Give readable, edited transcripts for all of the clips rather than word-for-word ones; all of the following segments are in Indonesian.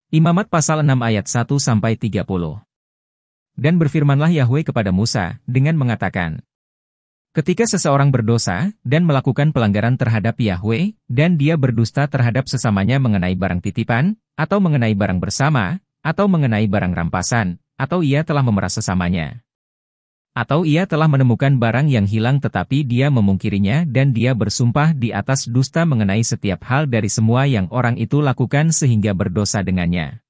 Imamat pasal 6 ayat 1-30. Dan berfirmanlah Yahwe kepada Musa, dengan mengatakan, ketika seseorang berdosa, dan melakukan pelanggaran terhadap Yahwe, dan dia berdusta terhadap sesamanya mengenai barang titipan, atau mengenai barang bersama, atau mengenai barang rampasan, atau ia telah memeras sesamanya. Atau ia telah menemukan barang yang hilang tetapi dia memungkirinya dan dia bersumpah di atas dusta mengenai setiap hal dari semua yang orang itu lakukan sehingga berdosa dengannya.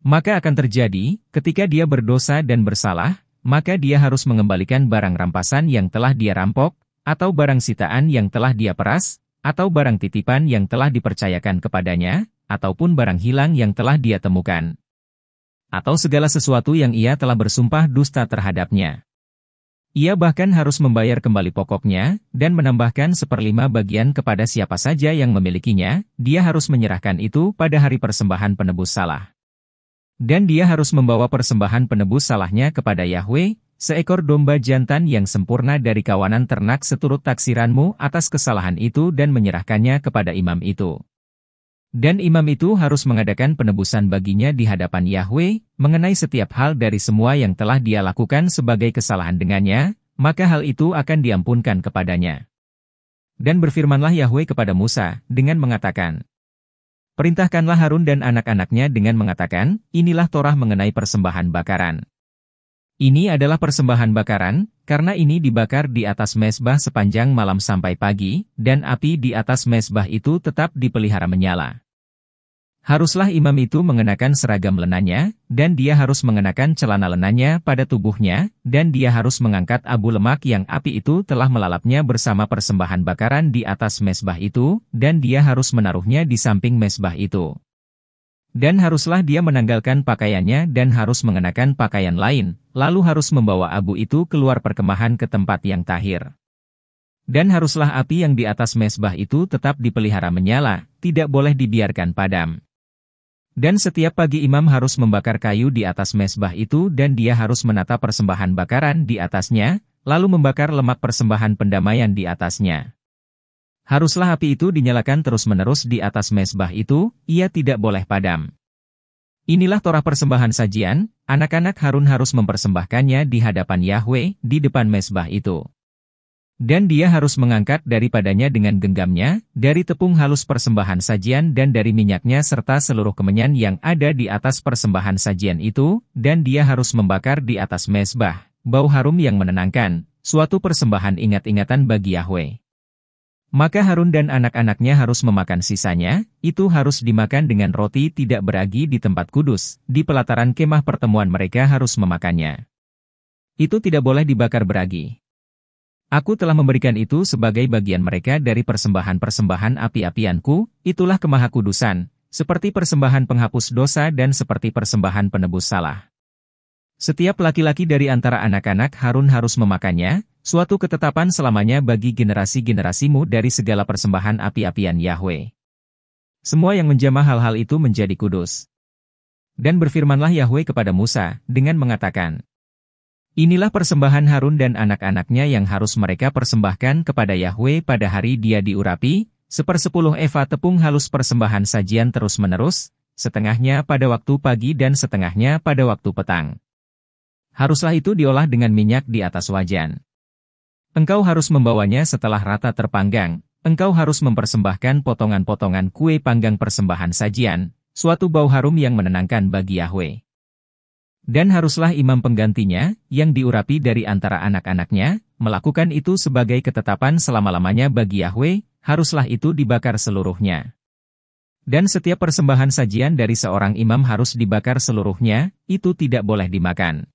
Maka akan terjadi, ketika dia berdosa dan bersalah, maka dia harus mengembalikan barang rampasan yang telah dia rampok, atau barang sitaan yang telah dia peras, atau barang titipan yang telah dipercayakan kepadanya, ataupun barang hilang yang telah dia temukan. Atau segala sesuatu yang ia telah bersumpah dusta terhadapnya. Ia bahkan harus membayar kembali pokoknya, dan menambahkan 1/5 bagian kepada siapa saja yang memilikinya, dia harus menyerahkan itu pada hari persembahan penebus salah. Dan dia harus membawa persembahan penebus salahnya kepada Yahwe, seekor domba jantan yang sempurna dari kawanan ternak seturut taksiranmu atas kesalahan itu dan menyerahkannya kepada imam itu. Dan imam itu harus mengadakan penebusan baginya di hadapan Yahwe, mengenai setiap hal dari semua yang telah dia lakukan sebagai kesalahan dengannya, maka hal itu akan diampunkan kepadanya. Dan berfirmanlah Yahwe kepada Musa, dengan mengatakan, perintahkanlah Harun dan anak-anaknya dengan mengatakan, inilah Torah mengenai persembahan bakaran. Ini adalah persembahan bakaran, karena ini dibakar di atas mezbah sepanjang malam sampai pagi, dan api di atas mezbah itu tetap dipelihara menyala. Haruslah imam itu mengenakan seragam lenanya, dan dia harus mengenakan celana lenanya pada tubuhnya, dan dia harus mengangkat abu lemak yang api itu telah melalapnya bersama persembahan bakaran di atas mezbah itu, dan dia harus menaruhnya di samping mezbah itu. Dan haruslah dia menanggalkan pakaiannya dan harus mengenakan pakaian lain, lalu harus membawa abu itu keluar perkemahan ke tempat yang tahir. Dan haruslah api yang di atas mezbah itu tetap dipelihara menyala, tidak boleh dibiarkan padam. Dan setiap pagi imam harus membakar kayu di atas mezbah itu dan dia harus menata persembahan bakaran di atasnya, lalu membakar lemak persembahan pendamaian di atasnya. Haruslah api itu dinyalakan terus-menerus di atas mezbah itu, ia tidak boleh padam. Inilah Torah persembahan sajian, anak-anak Harun harus mempersembahkannya di hadapan Yahwe, di depan mezbah itu. Dan dia harus mengangkat daripadanya dengan genggamnya, dari tepung halus persembahan sajian dan dari minyaknya serta seluruh kemenyan yang ada di atas persembahan sajian itu, dan dia harus membakar di atas mezbah, bau harum yang menenangkan, suatu persembahan ingat-ingatan bagi Yahwe. Maka Harun dan anak-anaknya harus memakan sisanya, itu harus dimakan dengan roti tidak beragi di tempat kudus, di pelataran kemah pertemuan mereka harus memakannya. Itu tidak boleh dibakar beragi. Aku telah memberikan itu sebagai bagian mereka dari persembahan-persembahan api-apianku, itulah kemahakudusan, seperti persembahan penghapus dosa dan seperti persembahan penebus salah. Setiap laki-laki dari antara anak-anak Harun harus memakannya, suatu ketetapan selamanya bagi generasi-generasimu dari segala persembahan api-apian Yahwe. Semua yang menjamah hal-hal itu menjadi kudus. Dan berfirmanlah Yahwe kepada Musa, dengan mengatakan, inilah persembahan Harun dan anak-anaknya yang harus mereka persembahkan kepada Yahwe pada hari dia diurapi, 1/10 eva tepung halus persembahan sajian terus-menerus, setengahnya pada waktu pagi dan setengahnya pada waktu petang. Haruslah itu diolah dengan minyak di atas wajan. Engkau harus membawanya setelah rata terpanggang, engkau harus mempersembahkan potongan-potongan kue panggang persembahan sajian, suatu bau harum yang menenangkan bagi Yahwe. Dan haruslah imam penggantinya, yang diurapi dari antara anak-anaknya, melakukan itu sebagai ketetapan selama-lamanya bagi Yahwe, haruslah itu dibakar seluruhnya. Dan setiap persembahan sajian dari seorang imam harus dibakar seluruhnya, itu tidak boleh dimakan.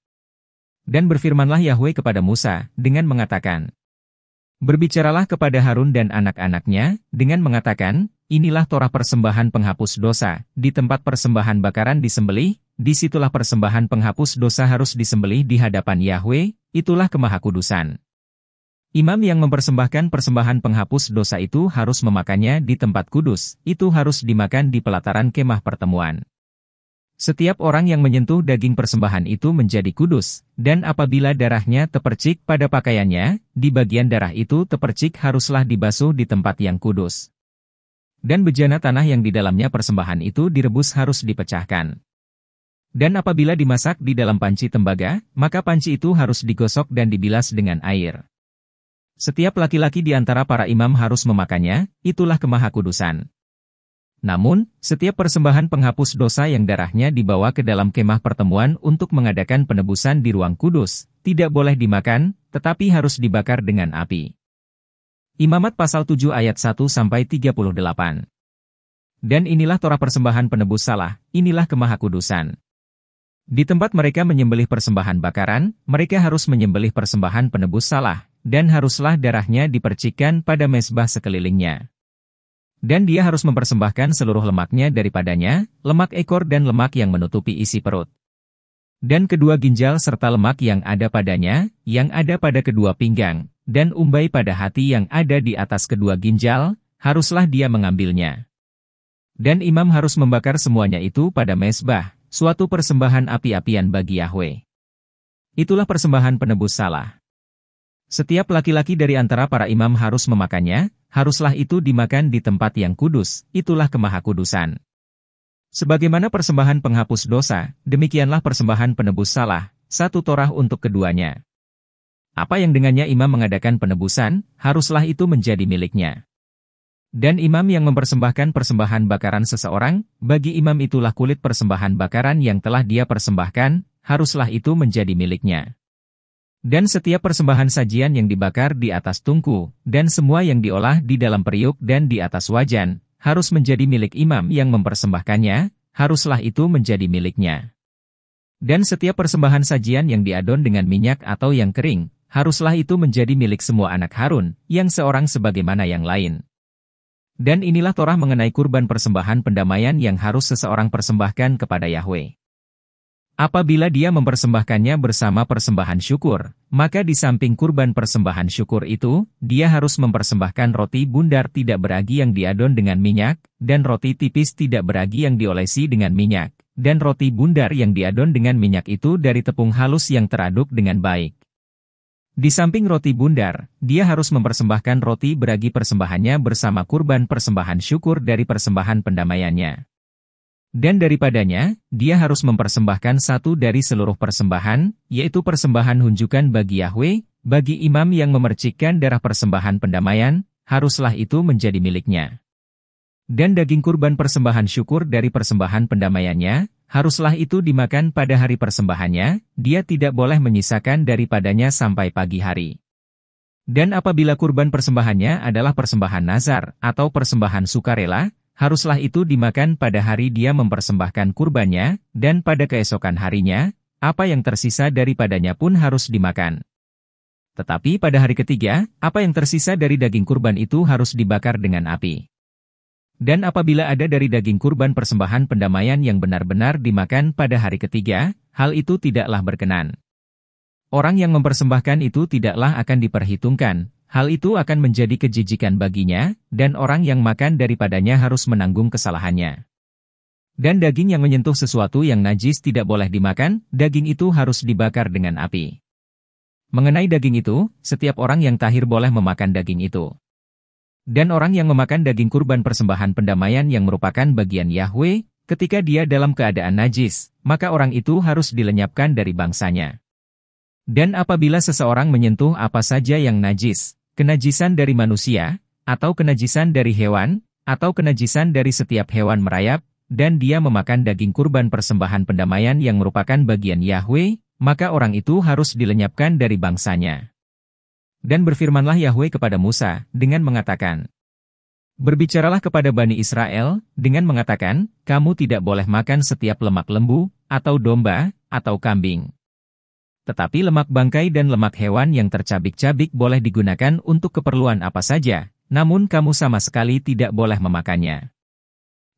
Dan berfirmanlah Yahwe kepada Musa, dengan mengatakan, berbicaralah kepada Harun dan anak-anaknya, dengan mengatakan, inilah Torah persembahan penghapus dosa, di tempat persembahan bakaran disembelih, disitulah persembahan penghapus dosa harus disembelih di hadapan Yahwe, itulah kemahakudusan. Imam yang mempersembahkan persembahan penghapus dosa itu harus memakannya di tempat kudus, itu harus dimakan di pelataran kemah pertemuan. Setiap orang yang menyentuh daging persembahan itu menjadi kudus, dan apabila darahnya terpercik pada pakaiannya, di bagian darah itu terpercik haruslah dibasuh di tempat yang kudus. Dan bejana tanah yang di dalamnya persembahan itu direbus harus dipecahkan. Dan apabila dimasak di dalam panci tembaga, maka panci itu harus digosok dan dibilas dengan air. Setiap laki-laki di antara para imam harus memakannya, itulah kemahakudusan. Namun, setiap persembahan penghapus dosa yang darahnya dibawa ke dalam kemah pertemuan untuk mengadakan penebusan di ruang kudus, tidak boleh dimakan, tetapi harus dibakar dengan api. Imamat pasal 7 ayat 1-38. Dan inilah Torah persembahan penebus salah, inilah kemahakudusan. Di tempat mereka menyembelih persembahan bakaran, mereka harus menyembelih persembahan penebus salah, dan haruslah darahnya dipercikkan pada mezbah sekelilingnya. Dan dia harus mempersembahkan seluruh lemaknya daripadanya, lemak ekor dan lemak yang menutupi isi perut. Dan kedua ginjal serta lemak yang ada padanya, yang ada pada kedua pinggang, dan umbai pada hati yang ada di atas kedua ginjal, haruslah dia mengambilnya. Dan imam harus membakar semuanya itu pada mezbah, suatu persembahan api-apian bagi Yahwe. Itulah persembahan penebus salah. Setiap laki-laki dari antara para imam harus memakannya, haruslah itu dimakan di tempat yang kudus, itulah kemahakudusan. Sebagaimana persembahan penghapus dosa, demikianlah persembahan penebus salah, satu Torah untuk keduanya. Apa yang dengannya imam mengadakan penebusan, haruslah itu menjadi miliknya. Dan imam yang mempersembahkan persembahan bakaran seseorang, bagi imam itulah kulit persembahan bakaran yang telah dia persembahkan, haruslah itu menjadi miliknya. Dan setiap persembahan sajian yang dibakar di atas tungku, dan semua yang diolah di dalam periuk dan di atas wajan, harus menjadi milik imam yang mempersembahkannya, haruslah itu menjadi miliknya. Dan setiap persembahan sajian yang diadon dengan minyak atau yang kering, haruslah itu menjadi milik semua anak Harun, yang seorang sebagaimana yang lain. Dan inilah Torah mengenai kurban persembahan pendamaian yang harus seseorang persembahkan kepada Yahwe. Apabila dia mempersembahkannya bersama persembahan syukur, maka di samping kurban persembahan syukur itu, dia harus mempersembahkan roti bundar tidak beragi yang diadon dengan minyak, dan roti tipis tidak beragi yang diolesi dengan minyak, dan roti bundar yang diadon dengan minyak itu dari tepung halus yang teraduk dengan baik. Di samping roti bundar, dia harus mempersembahkan roti beragi persembahannya bersama kurban persembahan syukur dari persembahan pendamaiannya. Dan daripadanya, dia harus mempersembahkan satu dari seluruh persembahan, yaitu persembahan hunjukan bagi Yahwe, bagi imam yang memercikkan darah persembahan pendamaian, haruslah itu menjadi miliknya. Dan daging kurban persembahan syukur dari persembahan pendamaiannya, haruslah itu dimakan pada hari persembahannya, dia tidak boleh menyisakan daripadanya sampai pagi hari. Dan apabila kurban persembahannya adalah persembahan nazar, atau persembahan sukarela, haruslah itu dimakan pada hari dia mempersembahkan kurbannya, dan pada keesokan harinya, apa yang tersisa daripadanya pun harus dimakan. Tetapi pada hari ketiga, apa yang tersisa dari daging kurban itu harus dibakar dengan api. Dan apabila ada dari daging kurban persembahan pendamaian yang benar-benar dimakan pada hari ketiga, hal itu tidaklah berkenan. Orang yang mempersembahkan itu tidaklah akan diperhitungkan. Hal itu akan menjadi kejijikan baginya, dan orang yang makan daripadanya harus menanggung kesalahannya. Dan daging yang menyentuh sesuatu yang najis tidak boleh dimakan, daging itu harus dibakar dengan api. Mengenai daging itu, setiap orang yang tahir boleh memakan daging itu. Dan orang yang memakan daging kurban persembahan pendamaian yang merupakan bagian Yahwe, ketika dia dalam keadaan najis, maka orang itu harus dilenyapkan dari bangsanya. Dan apabila seseorang menyentuh apa saja yang najis, kenajisan dari manusia, atau kenajisan dari hewan, atau kenajisan dari setiap hewan merayap, dan dia memakan daging kurban persembahan pendamaian yang merupakan bagian Yahwe, maka orang itu harus dilenyapkan dari bangsanya. Dan berfirmanlah Yahwe kepada Musa, dengan mengatakan, berbicaralah kepada Bani Israel, dengan mengatakan, kamu tidak boleh makan setiap lemak lembu, atau domba, atau kambing. Tetapi lemak bangkai dan lemak hewan yang tercabik-cabik boleh digunakan untuk keperluan apa saja, namun kamu sama sekali tidak boleh memakannya.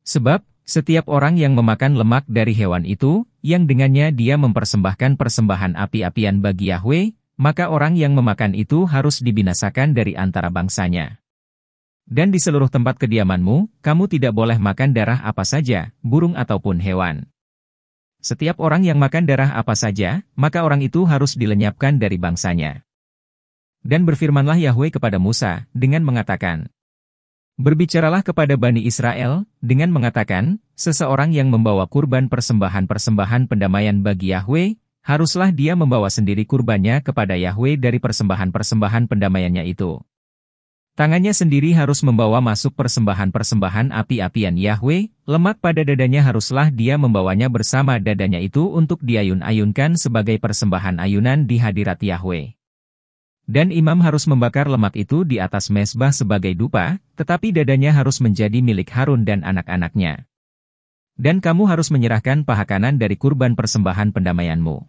Sebab, setiap orang yang memakan lemak dari hewan itu, yang dengannya dia mempersembahkan persembahan api-apian bagi Yahwe, maka orang yang memakan itu harus dibinasakan dari antara bangsanya. Dan di seluruh tempat kediamanmu, kamu tidak boleh makan darah apa saja, burung ataupun hewan. Setiap orang yang makan darah apa saja, maka orang itu harus dilenyapkan dari bangsanya. Dan berfirmanlah Yahwe kepada Musa, dengan mengatakan, Berbicaralah kepada Bani Israel, dengan mengatakan, seseorang yang membawa kurban persembahan-persembahan pendamaian bagi Yahwe, haruslah dia membawa sendiri kurbannya kepada Yahwe dari persembahan-persembahan pendamaiannya itu. Tangannya sendiri harus membawa masuk persembahan-persembahan api-apian Yahwe, lemak pada dadanya haruslah dia membawanya bersama dadanya itu untuk diayun-ayunkan sebagai persembahan ayunan di hadirat Yahwe. Dan imam harus membakar lemak itu di atas mezbah sebagai dupa, tetapi dadanya harus menjadi milik Harun dan anak-anaknya. Dan kamu harus menyerahkan paha kanan dari kurban persembahan pendamaianmu.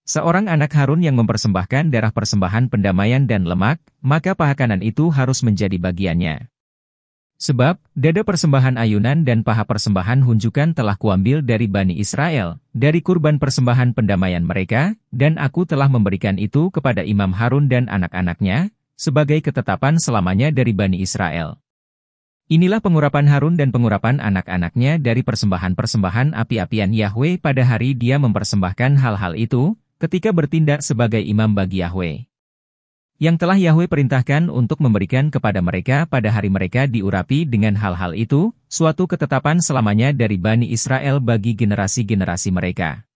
Seorang anak Harun yang mempersembahkan darah persembahan pendamaian dan lemak, maka paha kanan itu harus menjadi bagiannya. Sebab, dada persembahan ayunan dan paha persembahan hunjukan telah kuambil dari Bani Israel, dari kurban persembahan pendamaian mereka, dan aku telah memberikan itu kepada Imam Harun dan anak-anaknya, sebagai ketetapan selamanya dari Bani Israel. Inilah pengurapan Harun dan pengurapan anak-anaknya dari persembahan-persembahan api-apian Yahwe pada hari dia mempersembahkan hal-hal itu, ketika bertindak sebagai imam bagi Yahwe. Yang telah Yahwe perintahkan untuk memberikan kepada mereka pada hari mereka diurapi dengan hal-hal itu, suatu ketetapan selamanya dari Bani Israel bagi generasi-generasi mereka.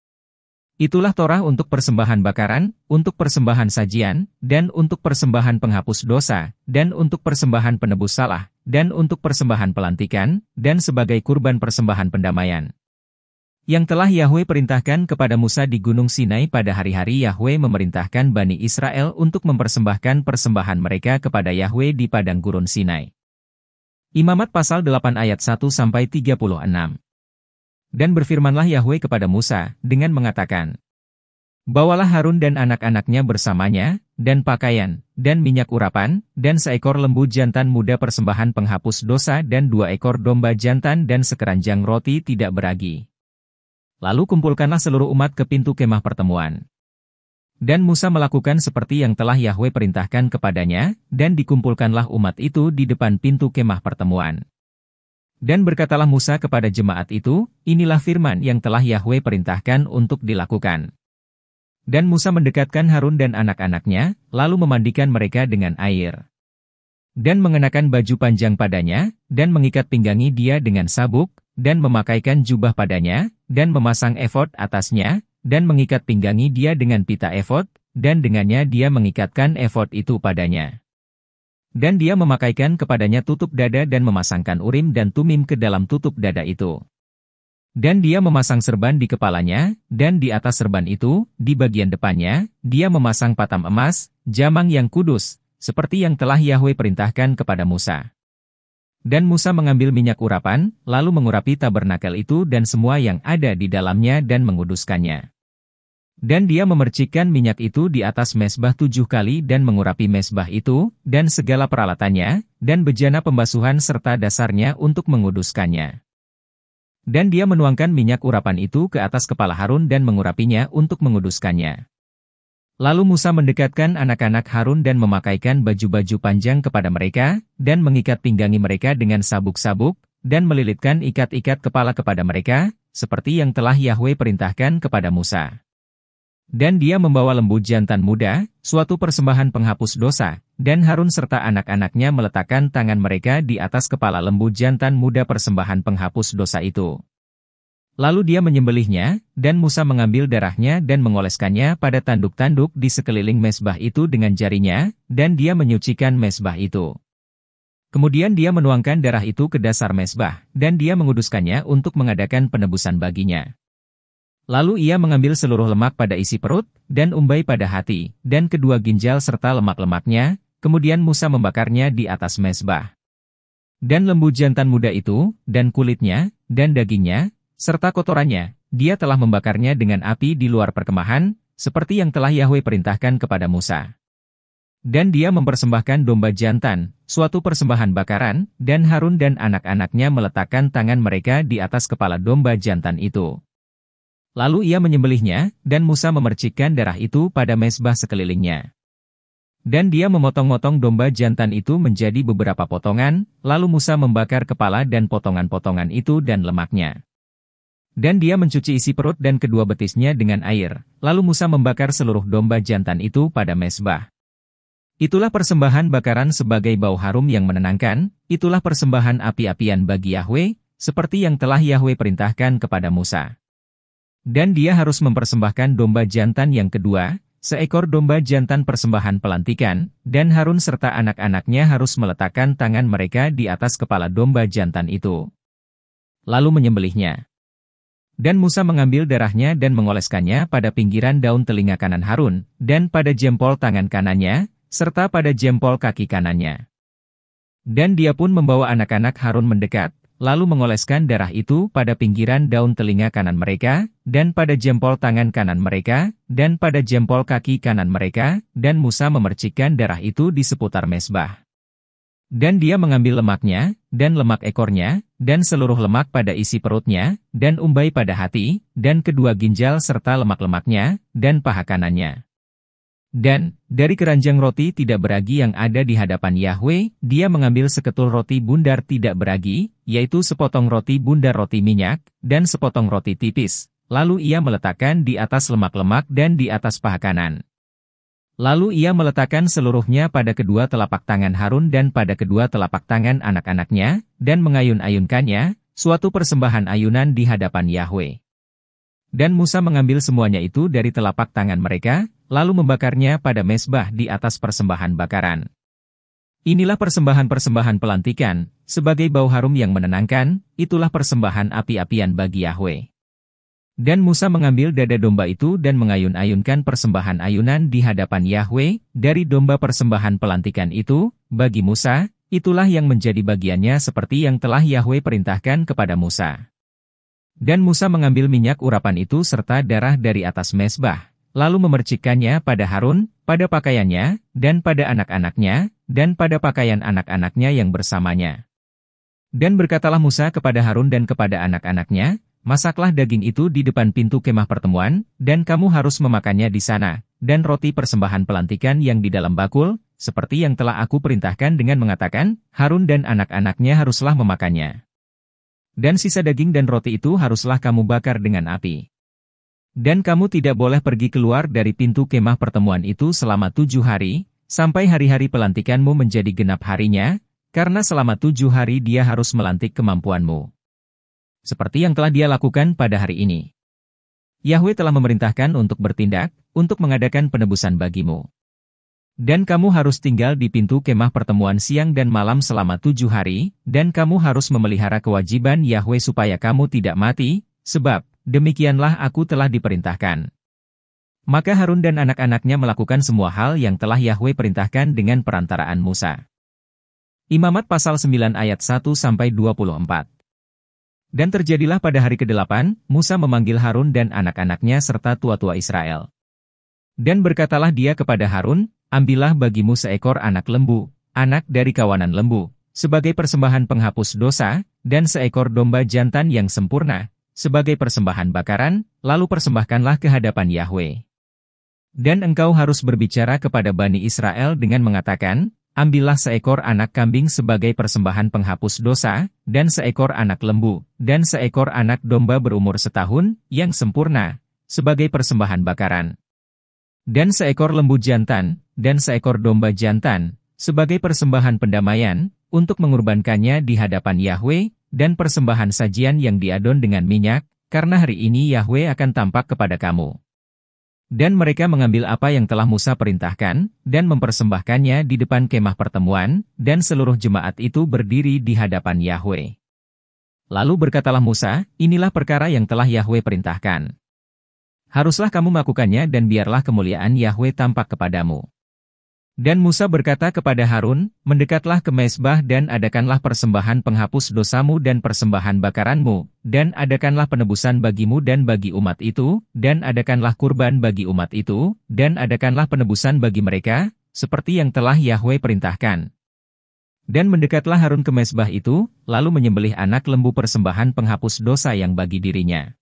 Itulah Torah untuk persembahan bakaran, untuk persembahan sajian, dan untuk persembahan penghapus dosa, dan untuk persembahan penebus salah, dan untuk persembahan pelantikan, dan sebagai kurban persembahan pendamaian. Yang telah Yahwe perintahkan kepada Musa di Gunung Sinai pada hari-hari Yahwe memerintahkan Bani Israel untuk mempersembahkan persembahan mereka kepada Yahwe di padang gurun Sinai. Imamat pasal 8 ayat 1-36. Dan berfirmanlah Yahwe kepada Musa, dengan mengatakan, bawalah Harun dan anak-anaknya bersamanya, dan pakaian, dan minyak urapan, dan seekor lembu jantan muda persembahan penghapus dosa dan 2 ekor domba jantan dan sekeranjang roti tidak beragi. Lalu kumpulkanlah seluruh umat ke pintu kemah pertemuan. Dan Musa melakukan seperti yang telah Yahwe perintahkan kepadanya, dan dikumpulkanlah umat itu di depan pintu kemah pertemuan. Dan berkatalah Musa kepada jemaat itu, inilah firman yang telah Yahwe perintahkan untuk dilakukan. Dan Musa mendekatkan Harun dan anak-anaknya, lalu memandikan mereka dengan air. Dan mengenakan baju panjang padanya, dan mengikat pinggangi dia dengan sabuk, dan memakaikan jubah padanya, dan memasang efod atasnya, dan mengikat pinggangi dia dengan pita efod, dan dengannya dia mengikatkan efod itu padanya. Dan dia memakaikan kepadanya tutup dada dan memasangkan urim dan tumim ke dalam tutup dada itu. Dan dia memasang serban di kepalanya, dan di atas serban itu, di bagian depannya, dia memasang patam emas, jamang yang kudus, seperti yang telah Yahwe perintahkan kepada Musa. Dan Musa mengambil minyak urapan, lalu mengurapi tabernakel itu dan semua yang ada di dalamnya dan menguduskannya. Dan dia memercikkan minyak itu di atas mezbah 7 kali dan mengurapi mezbah itu, dan segala peralatannya, dan bejana pembasuhan serta dasarnya untuk menguduskannya. Dan dia menuangkan minyak urapan itu ke atas kepala Harun dan mengurapinya untuk menguduskannya. Lalu Musa mendekatkan anak-anak Harun dan memakaikan baju-baju panjang kepada mereka, dan mengikat pinggangi mereka dengan sabuk-sabuk, dan melilitkan ikat-ikat kepala kepada mereka, seperti yang telah Yahwe perintahkan kepada Musa. Dan dia membawa lembu jantan muda, suatu persembahan penghapus dosa, dan Harun serta anak-anaknya meletakkan tangan mereka di atas kepala lembu jantan muda persembahan penghapus dosa itu. Lalu dia menyembelihnya, dan Musa mengambil darahnya dan mengoleskannya pada tanduk-tanduk di sekeliling mezbah itu dengan jarinya, dan dia menyucikan mezbah itu. Kemudian dia menuangkan darah itu ke dasar mezbah, dan dia menguduskannya untuk mengadakan penebusan baginya. Lalu ia mengambil seluruh lemak pada isi perut, dan umbai pada hati, dan kedua ginjal serta lemak-lemaknya, kemudian Musa membakarnya di atas mezbah. Dan lembu jantan muda itu, dan kulitnya, dan dagingnya, serta kotorannya, dia telah membakarnya dengan api di luar perkemahan, seperti yang telah Yahwe perintahkan kepada Musa. Dan dia mempersembahkan domba jantan, suatu persembahan bakaran, dan Harun dan anak-anaknya meletakkan tangan mereka di atas kepala domba jantan itu. Lalu ia menyembelihnya, dan Musa memercikkan darah itu pada mezbah sekelilingnya. Dan dia memotong-motong domba jantan itu menjadi beberapa potongan, lalu Musa membakar kepala dan potongan-potongan itu dan lemaknya. Dan dia mencuci isi perut dan kedua betisnya dengan air, lalu Musa membakar seluruh domba jantan itu pada mezbah. Itulah persembahan bakaran sebagai bau harum yang menenangkan, itulah persembahan api-apian bagi Yahwe, seperti yang telah Yahwe perintahkan kepada Musa. Dan dia harus mempersembahkan domba jantan yang kedua, seekor domba jantan persembahan pelantikan, dan Harun serta anak-anaknya harus meletakkan tangan mereka di atas kepala domba jantan itu, lalu menyembelihnya. Dan Musa mengambil darahnya dan mengoleskannya pada pinggiran daun telinga kanan Harun, dan pada jempol tangan kanannya, serta pada jempol kaki kanannya. Dan dia pun membawa anak-anak Harun mendekat, lalu mengoleskan darah itu pada pinggiran daun telinga kanan mereka, dan pada jempol tangan kanan mereka, dan pada jempol kaki kanan mereka, dan Musa memercikkan darah itu di seputar mezbah. Dan dia mengambil lemaknya, dan lemak ekornya, dan seluruh lemak pada isi perutnya, dan umbai pada hati, dan kedua ginjal serta lemak-lemaknya, dan paha kanannya. Dan, dari keranjang roti tidak beragi yang ada di hadapan Yahwe, dia mengambil seketul roti bundar tidak beragi, yaitu sepotong roti bundar roti minyak, dan sepotong roti tipis, lalu ia meletakkan di atas lemak-lemak dan di atas paha kanan. Lalu ia meletakkan seluruhnya pada kedua telapak tangan Harun dan pada kedua telapak tangan anak-anaknya, dan mengayun-ayunkannya, suatu persembahan ayunan di hadapan Yahwe. Dan Musa mengambil semuanya itu dari telapak tangan mereka, lalu membakarnya pada mezbah di atas persembahan bakaran. Inilah persembahan-persembahan pelantikan, sebagai bau harum yang menenangkan, itulah persembahan api-apian bagi Yahwe. Dan Musa mengambil dada domba itu dan mengayun-ayunkan persembahan ayunan di hadapan Yahwe, dari domba persembahan pelantikan itu, bagi Musa, itulah yang menjadi bagiannya seperti yang telah Yahwe perintahkan kepada Musa. Dan Musa mengambil minyak urapan itu serta darah dari atas mezbah, lalu memercikkannya pada Harun, pada pakaiannya, dan pada anak-anaknya, dan pada pakaian anak-anaknya yang bersamanya. Dan berkatalah Musa kepada Harun dan kepada anak-anaknya, masaklah daging itu di depan pintu kemah pertemuan, dan kamu harus memakannya di sana, dan roti persembahan pelantikan yang di dalam bakul, seperti yang telah aku perintahkan dengan mengatakan, Harun dan anak-anaknya haruslah memakannya. Dan sisa daging dan roti itu haruslah kamu bakar dengan api. Dan kamu tidak boleh pergi keluar dari pintu kemah pertemuan itu selama 7 hari, sampai hari-hari pelantikanmu menjadi genap harinya, karena selama 7 hari dia harus melantik kemampuanmu. Seperti yang telah dia lakukan pada hari ini. Yahwe telah memerintahkan untuk bertindak, untuk mengadakan penebusan bagimu. Dan kamu harus tinggal di pintu kemah pertemuan siang dan malam selama 7 hari, dan kamu harus memelihara kewajiban Yahwe supaya kamu tidak mati, sebab, demikianlah aku telah diperintahkan. Maka Harun dan anak-anaknya melakukan semua hal yang telah Yahwe perintahkan dengan perantaraan Musa. Imamat pasal 9 ayat 1-24. Dan terjadilah pada hari ke-8, Musa memanggil Harun dan anak-anaknya serta tua-tua Israel. Dan berkatalah dia kepada Harun, ambillah bagimu seekor anak lembu, anak dari kawanan lembu, sebagai persembahan penghapus dosa, dan seekor domba jantan yang sempurna, sebagai persembahan bakaran, lalu persembahkanlah ke hadapan Yahwe. Dan engkau harus berbicara kepada Bani Israel dengan mengatakan, ambillah seekor anak kambing sebagai persembahan penghapus dosa, dan seekor anak lembu, dan seekor anak domba berumur setahun, yang sempurna, sebagai persembahan bakaran. Dan seekor lembu jantan, dan seekor domba jantan, sebagai persembahan pendamaian, untuk mengorbankannya di hadapan Yahwe, dan persembahan sajian yang diadon dengan minyak, karena hari ini Yahwe akan tampak kepada kamu. Dan mereka mengambil apa yang telah Musa perintahkan, dan mempersembahkannya di depan kemah pertemuan, dan seluruh jemaat itu berdiri di hadapan Yahwe. Lalu berkatalah Musa, inilah perkara yang telah Yahwe perintahkan. Haruslah kamu melakukannya dan biarlah kemuliaan Yahwe tampak kepadamu. Dan Musa berkata kepada Harun, mendekatlah ke mezbah dan adakanlah persembahan penghapus dosamu dan persembahan bakaranmu, dan adakanlah penebusan bagimu dan bagi umat itu, dan adakanlah kurban bagi umat itu, dan adakanlah penebusan bagi mereka, seperti yang telah Yahwe perintahkan. Dan mendekatlah Harun ke mezbah itu, lalu menyembelih anak lembu persembahan penghapus dosa yang bagi dirinya.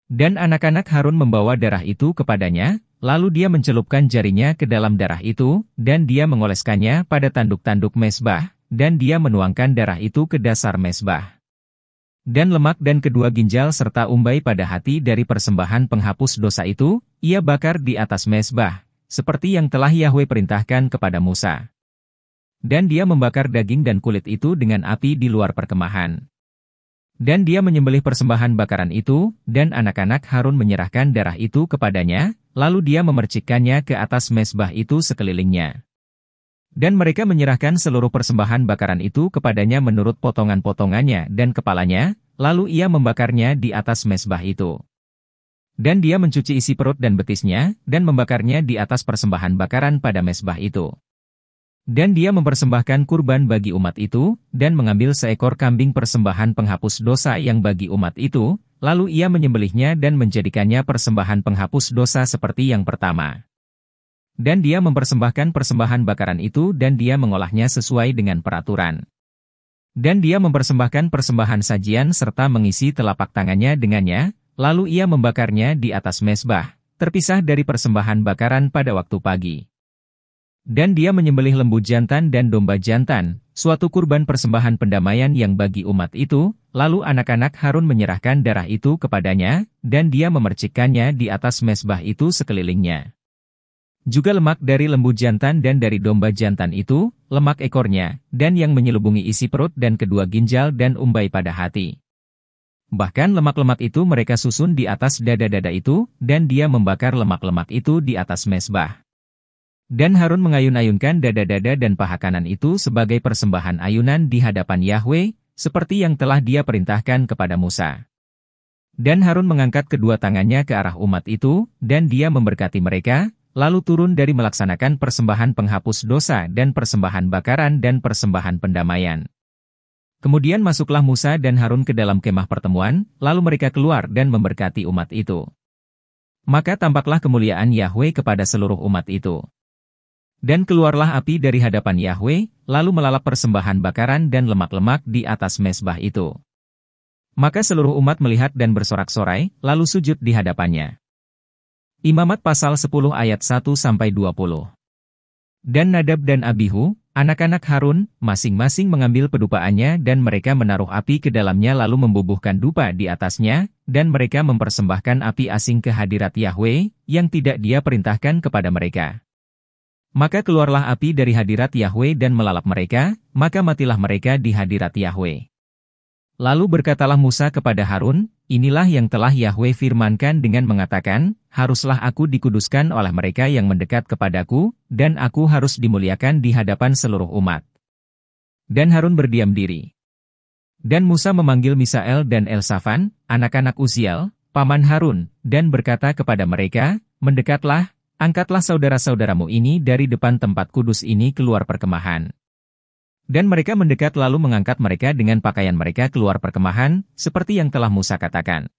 Dan anak-anak Harun membawa darah itu kepadanya, lalu dia mencelupkan jarinya ke dalam darah itu, dan dia mengoleskannya pada tanduk-tanduk mezbah, dan dia menuangkan darah itu ke dasar mezbah. Dan lemak dan kedua ginjal serta umbai pada hati dari persembahan penghapus dosa itu, ia bakar di atas mezbah, seperti yang telah Yahwe perintahkan kepada Musa. Dan dia membakar daging dan kulit itu dengan api di luar perkemahan. Dan dia menyembelih persembahan bakaran itu, dan anak-anak Harun menyerahkan darah itu kepadanya, lalu dia memercikkannya ke atas mezbah itu sekelilingnya. Dan mereka menyerahkan seluruh persembahan bakaran itu kepadanya menurut potongan-potongannya dan kepalanya, lalu ia membakarnya di atas mezbah itu. Dan dia mencuci isi perut dan betisnya, dan membakarnya di atas persembahan bakaran pada mezbah itu. Dan dia mempersembahkan kurban bagi umat itu, dan mengambil seekor kambing persembahan penghapus dosa yang bagi umat itu, lalu ia menyembelihnya dan menjadikannya persembahan penghapus dosa seperti yang pertama. Dan dia mempersembahkan persembahan bakaran itu dan dia mengolahnya sesuai dengan peraturan. Dan dia mempersembahkan persembahan sajian serta mengisi telapak tangannya dengannya, lalu ia membakarnya di atas mezbah, terpisah dari persembahan bakaran pada waktu pagi. Dan dia menyembelih lembu jantan dan domba jantan, suatu kurban persembahan pendamaian yang bagi umat itu, lalu anak-anak Harun menyerahkan darah itu kepadanya, dan dia memercikkannya di atas mezbah itu sekelilingnya. Juga lemak dari lembu jantan dan dari domba jantan itu, lemak ekornya, dan yang menyelubungi isi perut dan kedua ginjal dan umbai pada hati. Bahkan lemak-lemak itu mereka susun di atas dada-dada itu, dan dia membakar lemak-lemak itu di atas mezbah. Dan Harun mengayun-ayunkan dada-dada dan paha kanan itu sebagai persembahan ayunan di hadapan Yahwe, seperti yang telah dia perintahkan kepada Musa. Dan Harun mengangkat kedua tangannya ke arah umat itu, dan dia memberkati mereka, lalu turun dari melaksanakan persembahan penghapus dosa dan persembahan bakaran dan persembahan pendamaian. Kemudian masuklah Musa dan Harun ke dalam kemah pertemuan, lalu mereka keluar dan memberkati umat itu. Maka tampaklah kemuliaan Yahwe kepada seluruh umat itu. Dan keluarlah api dari hadapan Yahwe, lalu melalap persembahan bakaran dan lemak-lemak di atas mezbah itu. Maka seluruh umat melihat dan bersorak-sorai, lalu sujud di hadapannya. Imamat pasal 10 ayat 1-20. Dan Nadab dan Abihu, anak-anak Harun, masing-masing mengambil pedupaannya dan mereka menaruh api ke dalamnya lalu membubuhkan dupa di atasnya, dan mereka mempersembahkan api asing ke hadirat Yahwe, yang tidak dia perintahkan kepada mereka. Maka keluarlah api dari hadirat Yahwe dan melalap mereka, maka matilah mereka di hadirat Yahwe. Lalu berkatalah Musa kepada Harun, inilah yang telah Yahwe firmankan dengan mengatakan, haruslah aku dikuduskan oleh mereka yang mendekat kepadaku, dan aku harus dimuliakan di hadapan seluruh umat. Dan Harun berdiam diri. Dan Musa memanggil Misael dan Elsafan, anak-anak Uziel, paman Harun, dan berkata kepada mereka, mendekatlah, angkatlah saudara-saudaramu ini dari depan tempat kudus ini keluar perkemahan. Dan mereka mendekat lalu mengangkat mereka dengan pakaian mereka keluar perkemahan, seperti yang telah Musa katakan.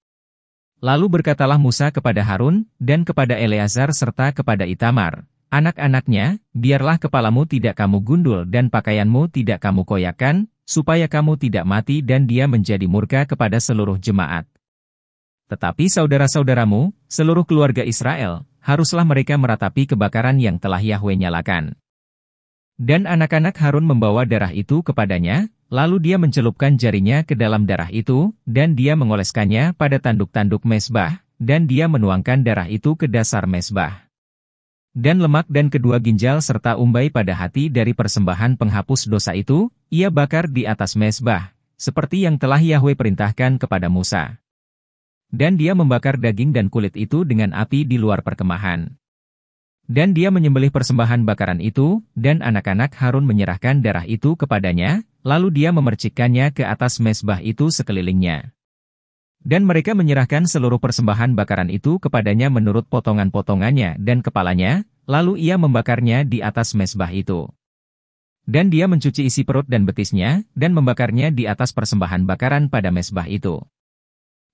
Lalu berkatalah Musa kepada Harun, dan kepada Eleazar serta kepada Itamar, anak-anaknya, biarlah kepalamu tidak kamu gundul dan pakaianmu tidak kamu koyakkan, supaya kamu tidak mati dan dia menjadi murka kepada seluruh jemaat. Tetapi saudara-saudaramu, seluruh keluarga Israel, haruslah mereka meratapi kebakaran yang telah Yahwe nyalakan. Dan anak-anak Harun membawa darah itu kepadanya, lalu dia mencelupkan jarinya ke dalam darah itu, dan dia mengoleskannya pada tanduk-tanduk mezbah, dan dia menuangkan darah itu ke dasar mezbah. Dan lemak dan kedua ginjal serta umbai pada hati dari persembahan penghapus dosa itu, ia bakar di atas mezbah, seperti yang telah Yahwe perintahkan kepada Musa. Dan dia membakar daging dan kulit itu dengan api di luar perkemahan. Dan dia menyembelih persembahan bakaran itu, dan anak-anak Harun menyerahkan darah itu kepadanya, lalu dia memercikkannya ke atas mezbah itu sekelilingnya. Dan mereka menyerahkan seluruh persembahan bakaran itu kepadanya menurut potongan-potongannya dan kepalanya, lalu ia membakarnya di atas mezbah itu. Dan dia mencuci isi perut dan betisnya, dan membakarnya di atas persembahan bakaran pada mezbah itu.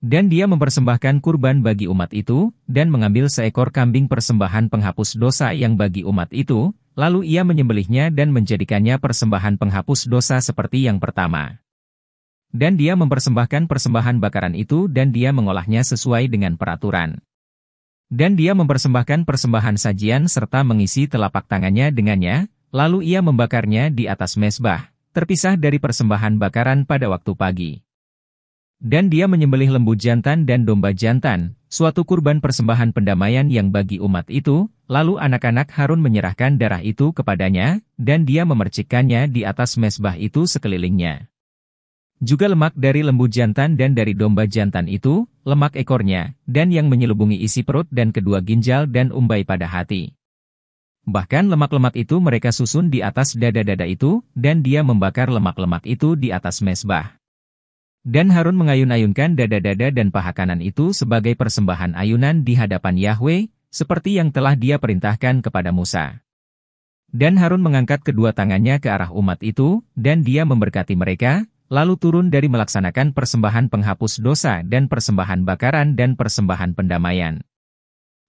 Dan dia mempersembahkan kurban bagi umat itu, dan mengambil seekor kambing persembahan penghapus dosa yang bagi umat itu, lalu ia menyembelihnya dan menjadikannya persembahan penghapus dosa seperti yang pertama. Dan dia mempersembahkan persembahan bakaran itu dan dia mengolahnya sesuai dengan peraturan. Dan dia mempersembahkan persembahan sajian serta mengisi telapak tangannya dengannya, lalu ia membakarnya di atas mezbah, terpisah dari persembahan bakaran pada waktu pagi. Dan dia menyembelih lembu jantan dan domba jantan, suatu kurban persembahan pendamaian yang bagi umat itu, lalu anak-anak Harun menyerahkan darah itu kepadanya, dan dia memercikkannya di atas mezbah itu sekelilingnya. Juga lemak dari lembu jantan dan dari domba jantan itu, lemak ekornya, dan yang menyelubungi isi perut dan kedua ginjal dan umbai pada hati. Bahkan lemak-lemak itu mereka susun di atas dada-dada itu, dan dia membakar lemak-lemak itu di atas mezbah. Dan Harun mengayun-ayunkan dada-dada dan paha kanan itu sebagai persembahan ayunan di hadapan Yahwe, seperti yang telah dia perintahkan kepada Musa. Dan Harun mengangkat kedua tangannya ke arah umat itu, dan dia memberkati mereka, lalu turun dari melaksanakan persembahan penghapus dosa dan persembahan bakaran dan persembahan pendamaian.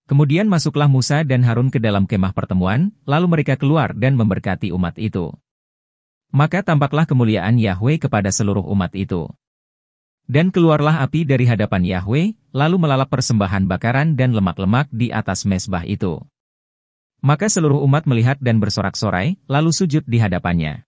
Kemudian masuklah Musa dan Harun ke dalam kemah pertemuan, lalu mereka keluar dan memberkati umat itu. Maka tampaklah kemuliaan Yahwe kepada seluruh umat itu. Dan keluarlah api dari hadapan Yahwe, lalu melalap persembahan bakaran dan lemak-lemak di atas mezbah itu. Maka seluruh umat melihat dan bersorak-sorai, lalu sujud di hadapannya.